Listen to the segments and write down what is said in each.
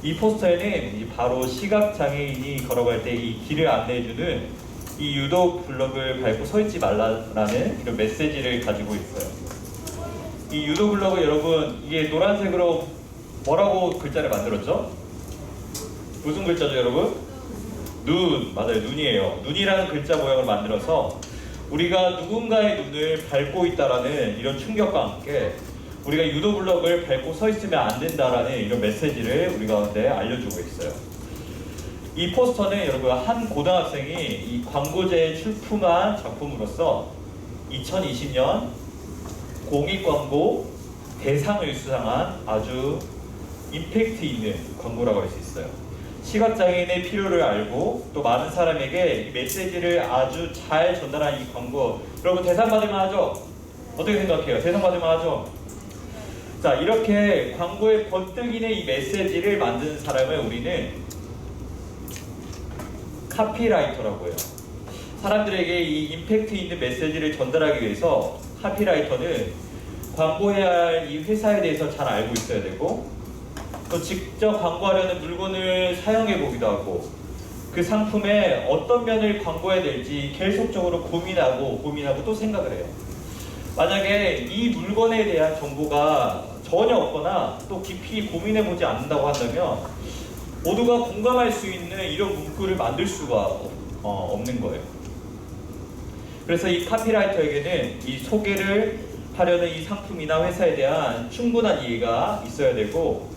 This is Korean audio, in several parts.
이 포스터에는 바로 시각장애인이 걸어갈 때 이 길을 안내해주는 이 유독 블럭을 밟고 서 있지 말라라는 이런 메시지를 가지고 있어요. 이 유독 블럭은 여러분, 이게 노란색으로 뭐라고 글자를 만들었죠? 무슨 글자죠, 여러분? 눈, 맞아요, 눈이에요. 눈이라는 글자 모양을 만들어서 우리가 누군가의 눈을 밟고 있다라는 이런 충격과 함께 우리가 유도 블럭을 밟고 서 있으면 안 된다라는 이런 메시지를 우리 가운데 알려주고 있어요. 이 포스터는 여러분, 한 고등학생이 이 광고제에 출품한 작품으로서 2020년 공익광고 대상을 수상한 아주 임팩트 있는 광고라고 할 수 있어요. 시각장애인의 필요를 알고 또 많은 사람에게 이 메시지를 아주 잘 전달한 이 광고, 여러분 대상 받을만 하죠? 어떻게 생각해요? 대상 받을만 하죠? 자, 이렇게 광고에 번뜩이는 이 메시지를 만드는 사람을 우리는 카피라이터라고 해요. 사람들에게 이 임팩트 있는 메시지를 전달하기 위해서 카피라이터는 광고해야 할 이 회사에 대해서 잘 알고 있어야 되고, 또 직접 광고하려는 물건을 사용해 보기도 하고, 그 상품의 어떤 면을 광고해야 될지 계속적으로 고민하고 또 생각을 해요. 만약에 이 물건에 대한 정보가 전혀 없거나 또 깊이 고민해 보지 않는다고 한다면 모두가 공감할 수 있는 이런 문구를 만들 수가 없는 거예요. 그래서 이 카피라이터에게는 이 소개를 하려는 이 상품이나 회사에 대한 충분한 이해가 있어야 되고,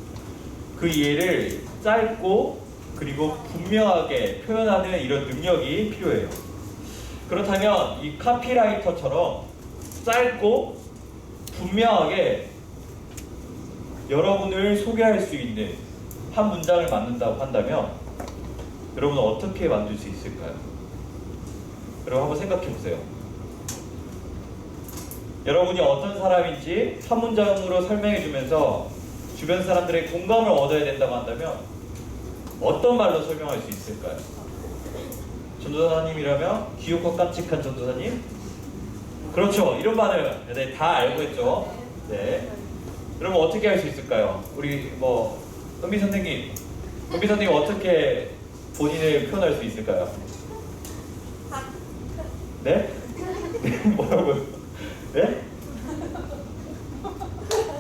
그 이해를 짧고 그리고 분명하게 표현하는 이런 능력이 필요해요. 그렇다면 이 카피라이터처럼 짧고 분명하게 여러분을 소개할 수 있는 한 문장을 만든다고 한다면 여러분은 어떻게 만들 수 있을까요? 여러분 한번 생각해 보세요. 여러분이 어떤 사람인지 한 문장으로 설명해 주면서 주변 사람들의 공감을 얻어야 된다고 한다면 어떤 말로 설명할 수 있을까요? 전도사님이라면 귀엽고 깜찍한 전도사님? 그렇죠. 이런 말을 네, 다 알고 있죠. 네. 여러분 어떻게 할 수 있을까요? 우리 은비 선생님 어떻게 본인을 표현할 수 있을까요? 네? 뭐라고요? 네?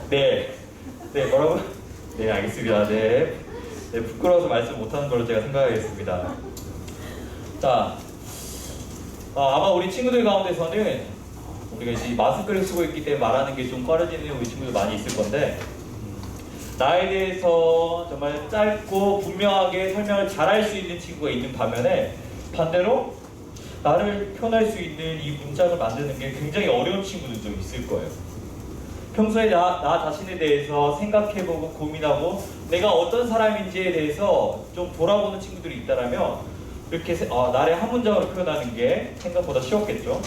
네. 네, 뭐라고? 네, 알겠습니다. 네, 부끄러워서 말씀 못하는 걸로 제가 생각하겠습니다. 자, 아마 우리 친구들 가운데서는 우리가 이제 마스크를 쓰고 있기 때문에 말하는 게 좀 꺼려지는 우리 친구들 많이 있을 건데, 나에 대해서 정말 짧고 분명하게 설명을 잘할 수 있는 친구가 있는 반면에, 반대로 나를 표현할 수 있는 이 문장을 만드는 게 굉장히 어려운 친구들도 좀 있을 거예요. 평소에 나 자신에 대해서 생각해보고 고민하고 내가 어떤 사람인지에 대해서 좀 돌아보는 친구들이 있다면 이렇게 나를 한 문장으로 표현하는 게 생각보다 쉬웠겠죠.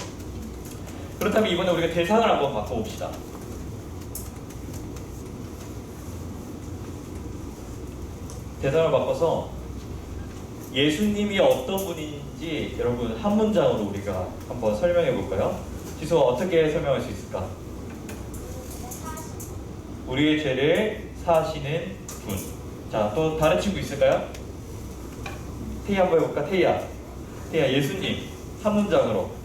그렇다면 이번에 우리가 대상을 한번 바꿔봅시다. 대상을 바꿔서 예수님이 어떤 분인지 여러분 한 문장으로 우리가 한번 설명해 볼까요? 지수가 어떻게 설명할 수 있을까? 우리의 죄를 사하시는 분. 자, 또 다른 친구 있을까요? 태희야 한번 해볼까? 태희야, 예수님 한 문장으로.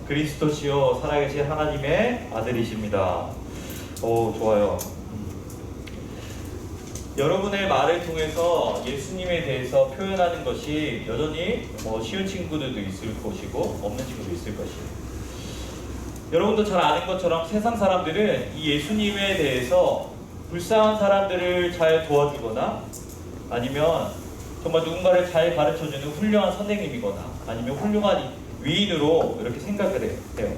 그리스도시요 살아계신 하나님의 아들이십니다. 오, 좋아요. 여러분의 말을 통해서 예수님에 대해서 표현하는 것이 여전히 쉬운 친구들도 있을 것이고 없는 친구도 있을 것이에요. 여러분도 잘 아는 것처럼 세상 사람들은 이 예수님에 대해서 불쌍한 사람들을 잘 도와주거나 아니면 정말 누군가를 잘 가르쳐주는 훌륭한 선생님이거나 아니면 훌륭한 위인으로 이렇게 생각을 해요.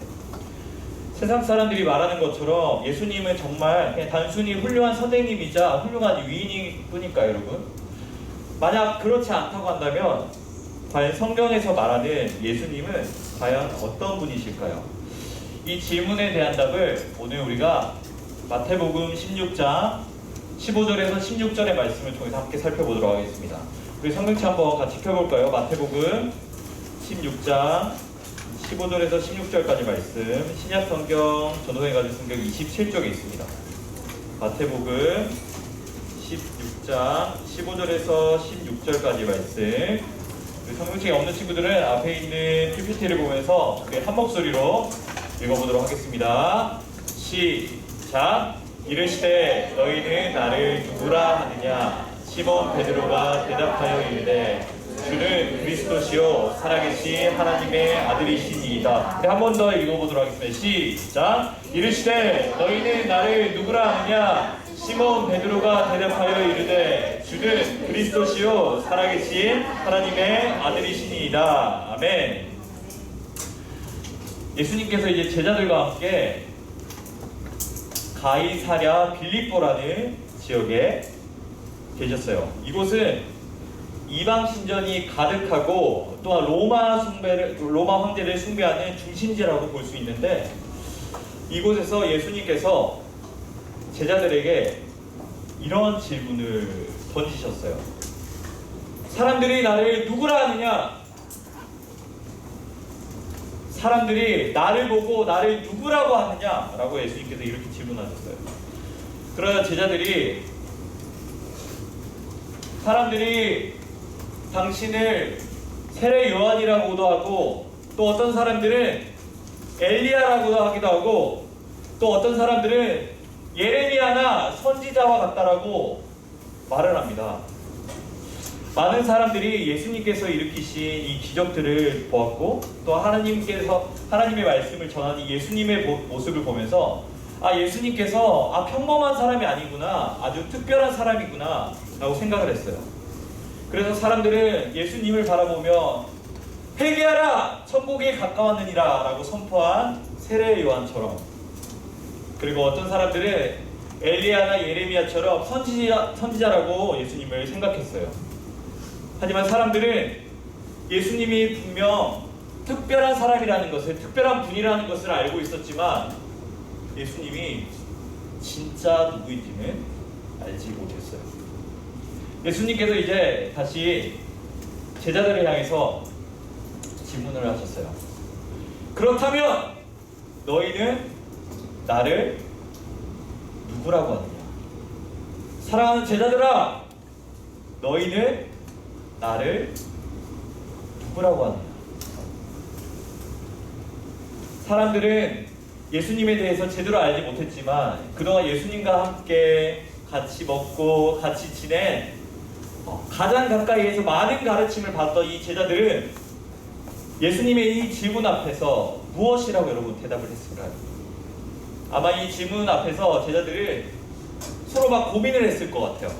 세상 사람들이 말하는 것처럼 예수님은 정말 그냥 단순히 훌륭한 선생님이자 훌륭한 위인일 뿐일까요, 여러분? 만약 그렇지 않다고 한다면 과연 성경에서 말하는 예수님은 과연 어떤 분이실까요? 이 질문에 대한 답을 오늘 우리가 마태복음 16장 15절에서 16절의 말씀을 통해서 함께 살펴보도록 하겠습니다. 우리 성경책 한번 같이 펴볼까요? 마태복음 16장 15절에서 16절까지 말씀, 신약성경 전도서에 성경 27쪽에 있습니다. 마태복음 16장 15절에서 16절까지 말씀. 성경책이 없는 친구들은 앞에 있는 PPT를 보면서 한 목소리로 읽어보도록 하겠습니다. 시작. 이르시되 너희는 나를 누구라 하느냐? 시몬 베드로가 대답하여 이르되 주는 그리스도시요 살아계신 하나님의 아들이시니이다. 한 번 더 읽어보도록 하겠습니다. 시작. 이르시되 너희는 나를 누구라 하느냐? 시몬 베드로가 대답하여 이르되 주는 그리스도시요 살아계신 하나님의 아들이시니이다. 아멘. 예수님께서 이제 제자들과 함께 가이사랴 빌립보라는 지역에 계셨어요. 이곳은 이방 신전이 가득하고 또한 로마 황제를 숭배하는 중심지라고 볼 수 있는데, 이곳에서 예수님께서 제자들에게 이런 질문을 던지셨어요. 사람들이 나를 누구라 하느냐? 사람들이 나를 보고 나를 누구라고 하느냐? 라고 예수님께서 이렇게 질문하셨어요. 그러자 제자들이 사람들이 당신을 세례 요한이라고도 하고, 또 어떤 사람들은 엘리야라고도 하기도 하고, 또 어떤 사람들은 예레미야나 선지자와 같다라고 말을 합니다. 많은 사람들이 예수님께서 일으키신 이 기적들을 보았고, 또 하나님의 말씀을 전하는 예수님의 모습을 보면서 예수님께서 평범한 사람이 아니구나, 아주 특별한 사람이구나 라고 생각을 했어요. 그래서 사람들은 예수님을 바라보며 회개하라, 천국에 가까웠느니라 라고 선포한 세례 요한처럼, 그리고 어떤 사람들은 엘리야나 예레미야처럼 선지자라고 예수님을 생각했어요. 하지만 사람들은 예수님이 분명 특별한 사람이라는 것을, 특별한 분이라는 것을 알고 있었지만 예수님이 진짜 누구인지는 알지 못했어요. 예수님께서 이제 다시 제자들을 향해서 질문을 하셨어요. 그렇다면 너희는 나를 누구라고 하느냐? 사랑하는 제자들아, 너희는 나를 누구라고 하느냐? 사람들은 예수님에 대해서 제대로 알지 못했지만 그동안 예수님과 함께 같이 먹고 같이 지낸 가장 가까이에서 많은 가르침을 받던 이 제자들은 예수님의 이 질문 앞에서 무엇이라고 여러분 대답을 했을까요? 아마 이 질문 앞에서 제자들은 서로 막 고민을 했을 것 같아요.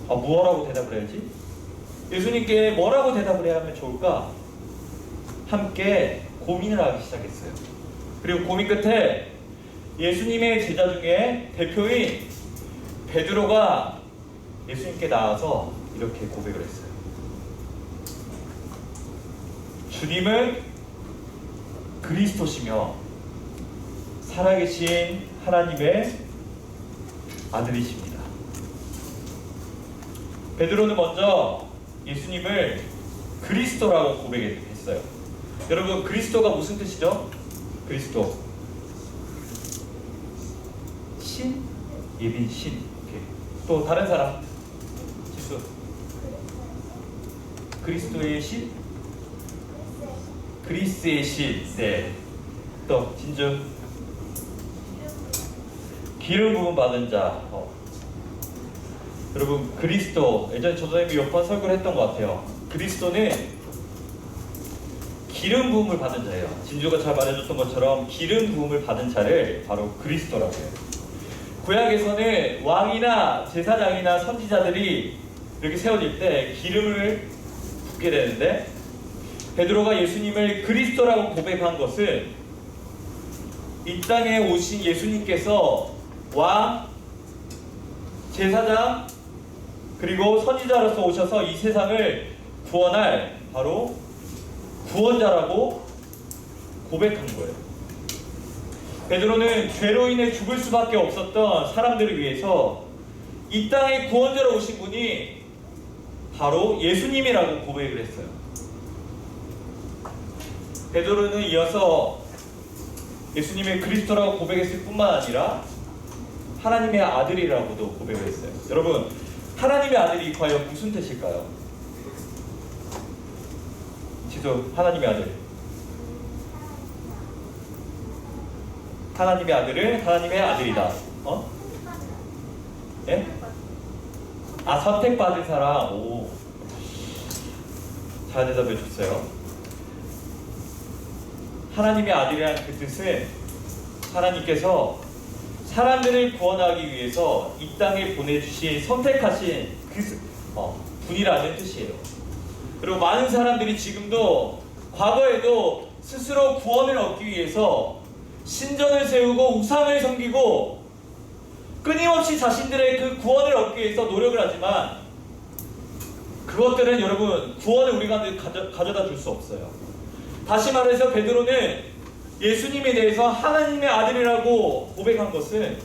뭐라고 대답을 해야지? 예수님께 뭐라고 대답을 해야 하면 좋을까? 함께 고민을 하기 시작했어요. 그리고 고민 끝에 예수님의 제자 중에 대표인 베드로가 예수님께 나와서 이렇게 고백을 했어요. 주님은 그리스도시며 살아계신 하나님의 아들이십니다. 베드로는 먼저 예수님을 그리스도라고 고백했어요. 여러분, 그리스도가 무슨 뜻이죠? 그리스도, 신, 예빈 신. 또 다른 사람, 지수. 그리스도의 신, 그리스의 신. 네. 또 진주, 기름 부음 받은 자. 여러분, 그리스도, 예전에 전도사님이 몇 번 설교를 했던 것 같아요. 그리스도는 기름 부음을 받은 자예요. 진주가 잘 말해줬던 것처럼 기름 부음을 받은 자를 바로 그리스도라고 해요. 구약에서는 왕이나 제사장이나 선지자들이 이렇게 세워질 때 기름을 붓게 되는데, 베드로가 예수님을 그리스도라고 고백한 것은 이 땅에 오신 예수님께서 왕, 제사장, 그리고 선지자로서 오셔서 이 세상을 구원할 바로 구원자라고 고백한 거예요. 베드로는 죄로 인해 죽을 수밖에 없었던 사람들을 위해서 이 땅에 구원자로 오신 분이 바로 예수님이라고 고백을 했어요. 베드로는 이어서 예수님의 그리스도라고 고백했을 뿐만 아니라 하나님의 아들이라고도 고백을 했어요. 여러분, 하나님의 아들이 과연 무슨 뜻일까요? 지도 하나님의 아들. 하나님의 아들은 하나님의 아들이다. 예? 선택받은 사람. 오, 잘 대답해 줬어요. 하나님의 아들이라는 그 뜻은 하나님께서 사람들을 구원하기 위해서 이 땅에 보내주신 선택하신 분이라는 뜻이에요. 그리고 많은 사람들이 지금도 과거에도 스스로 구원을 얻기 위해서 신전을 세우고 우상을 섬기고 끊임없이 자신들의 그 구원을 얻기 위해서 노력을 하지만 그것들은 여러분 구원을 우리가 가져다 줄 수 없어요. 다시 말해서 베드로는 예수님에 대해서 하나님의 아들이라고 고백한 것은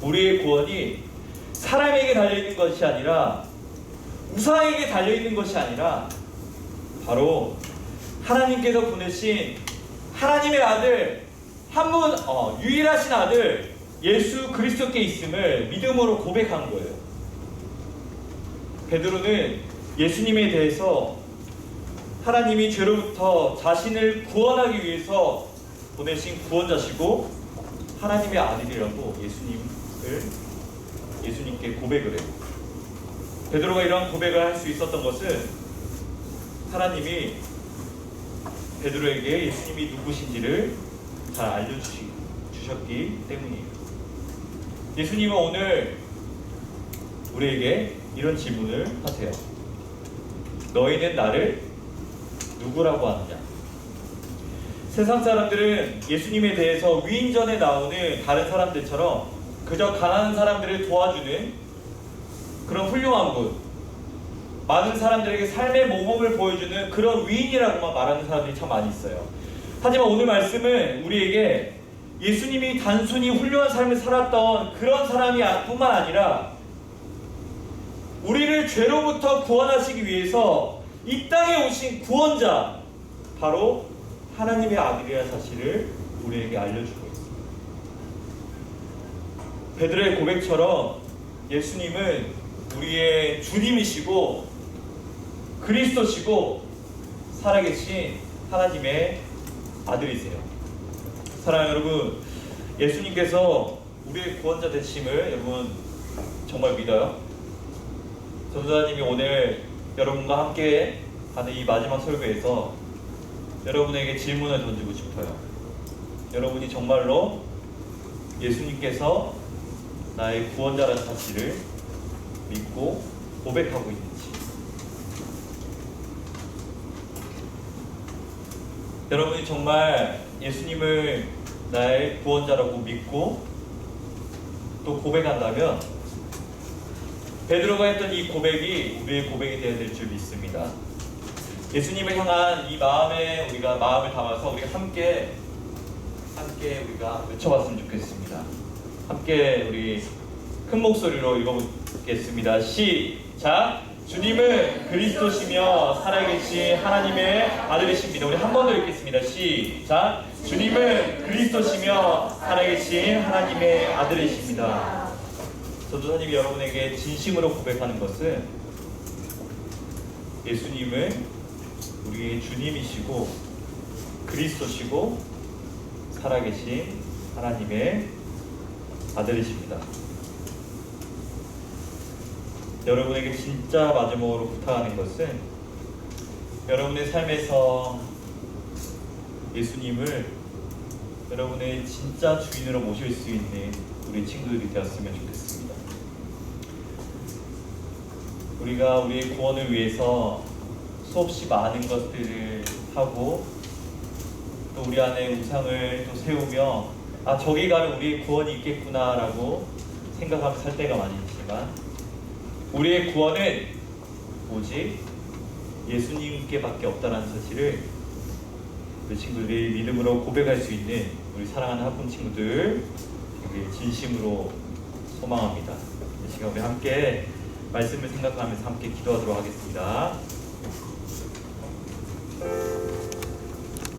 우리의 구원이 사람에게 달려있는 것이 아니라 우상에게 달려있는 것이 아니라 바로 하나님께서 보내신 하나님의 아들 한 분 유일하신 아들 예수 그리스도께 있음을 믿음으로 고백한 거예요. 베드로는 예수님에 대해서 하나님이 죄로부터 자신을 구원하기 위해서 보내신 구원자시고 하나님의 아들이라고 예수님께 고백을 해요. 베드로가 이러한 고백을 할 수 있었던 것은 하나님이 베드로에게 예수님이 누구신지를 잘 알려주셨기 때문이에요. 예수님은 오늘 우리에게 이런 질문을 하세요. 너희는 나를 누구라고 하느냐? 세상 사람들은 예수님에 대해서 위인전에 나오는 다른 사람들처럼 그저 가난한 사람들을 도와주는 그런 훌륭한 분, 많은 사람들에게 삶의 모범을 보여주는 그런 위인이라고만 말하는 사람들이 참 많이 있어요. 하지만 오늘 말씀은 우리에게 예수님이 단순히 훌륭한 삶을 살았던 그런 사람이 뿐만 아니라 우리를 죄로부터 구원하시기 위해서 이 땅에 오신 구원자, 바로 하나님의 아들이라는 사실을 우리에게 알려주고 있습니다. 베드로의 고백처럼 예수님은 우리의 주님이시고 그리스도시고 살아계신 하나님의 아들이세요. 사랑하는 여러분, 예수님께서 우리의 구원자 되심을 여러분 정말 믿어요? 전도사님이 오늘 여러분과 함께 하는 이 마지막 설교에서 여러분에게 질문을 던지고 싶어요. 여러분이 정말로 예수님께서 나의 구원자라는 사실을 믿고 고백하고 있는지, 여러분이 정말 예수님을 나의 구원자라고 믿고 또 고백한다면 베드로가 했던 이 고백이 우리의 고백이 되어야 될 줄 믿습니다. 예수님을 향한 이 마음에 우리가 마음을 담아서 우리가 함께 우리가 외쳐봤으면 좋겠습니다. 함께 우리 큰 목소리로 읽어보겠습니다. 시작! 주님은 그리스도시며 살아계신 하나님의 아들이십니다. 우리 한 번 더 읽겠습니다. 시작! 주님은 그리스도시며 살아계신 하나님의 아들이십니다. 전도사님이 여러분에게 진심으로 고백하는 것은 예수님은 우리의 주님이시고 그리스도시고 살아계신 하나님의 아들이십니다. 여러분에게 진짜 마지막으로 부탁하는 것은 여러분의 삶에서 예수님을 여러분의 진짜 주인으로 모실 수 있는 우리 친구들이 되었으면 좋겠습니다. 우리가 우리의 구원을 위해서 수없이 많은 것들을 하고 또 우리 안에 우상을 또 세우며 저기 가면 우리의 구원이 있겠구나 라고 생각하며 살 때가 많이 있지만 우리의 구원은 오직 예수님께밖에 없다는 사실을 우리 친구들이 믿음으로 고백할 수 있는 우리 사랑하는 학부모 친구들 진심으로 소망합니다. 이 시간 우리 함께 말씀을 생각하면서 함께 기도하도록 하겠습니다.